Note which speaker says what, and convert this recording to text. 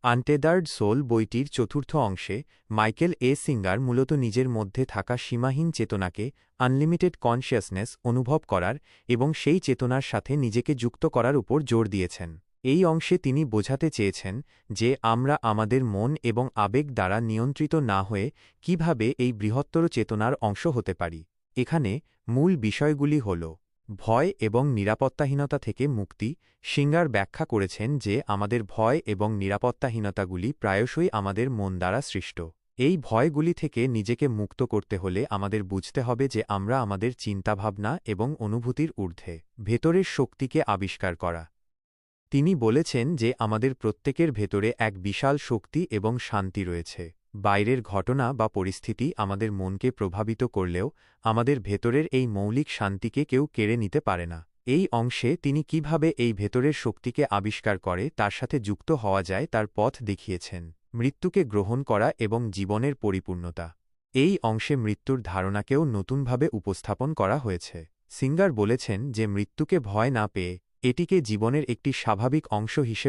Speaker 1: আনটেদার্ড soul বইটির চতুর্থ অংশে মাইকেল সিঙ্গার মূলত নিজের মধ্যে থাকা সীমাহীন চেতনাকে আনলিমিটেড কনশিয়াসনেস অনুভব করার এবং সেই চেতনার সাথে নিজেকে যুক্ত করার উপর জোর দিয়েছেন। এই অংশে তিনি বোঝাতে চেয়েছেন যে আমরা আমাদের মন এবং আবেগ দ্বারা নিয়ন্ত্রিত না হয়ে কিভাবে এই বৃহত্তর চেতনার অংশ হতে পারি। এখানে মূল বিষয়গুলি হল ভয় এবং নিরাপত্তাহীনতা থেকে মুক্তি। সিঙ্গার ব্যাখ্যা করেছেন যে আমাদের ভয় এবং নিরাপত্তাহীনতাগুলি প্রায়শই আমাদের মন দ্বারা সৃষ্ট। এই ভয়গুলি থেকে নিজেকে মুক্ত করতে হলে আমাদের বুঝতে হবে যে আমরা আমাদের চিন্তাভাবনা এবং অনুভূতির ঊর্ধ্বে ভেতরের শক্তিকে আবিষ্কার করা। তিনি বলেছেন যে আমাদের প্রত্যেকের ভেতরে এক বিশাল শক্তি এবং শান্তি রয়েছে। বাইরের ঘটনা বা পরিস্থিতি আমাদের মনকে প্রভাবিত করলেও আমাদের ভেতরের এই মৌলিক শান্তিকে কেউ কেড়ে নিতে পারে না। এই অংশে তিনি কিভাবে এই ভেতরের শক্তিকে আবিষ্কার করে তার সাথে যুক্ত হওয়া যায় তার পথ দেখিয়েছেন। মৃত্যুকে গ্রহণ করা এবং জীবনের পরিপূর্ণতা। এই অংশে মৃত্যুর ধারণাকেও নতুনভাবে উপস্থাপন করা হয়েছে। সিঙ্গার বলেছেন যে মৃত্যুকে ভয় না পেয়ে এটিকে জীবনের একটি স্বাভাবিক অংশ হিসেবে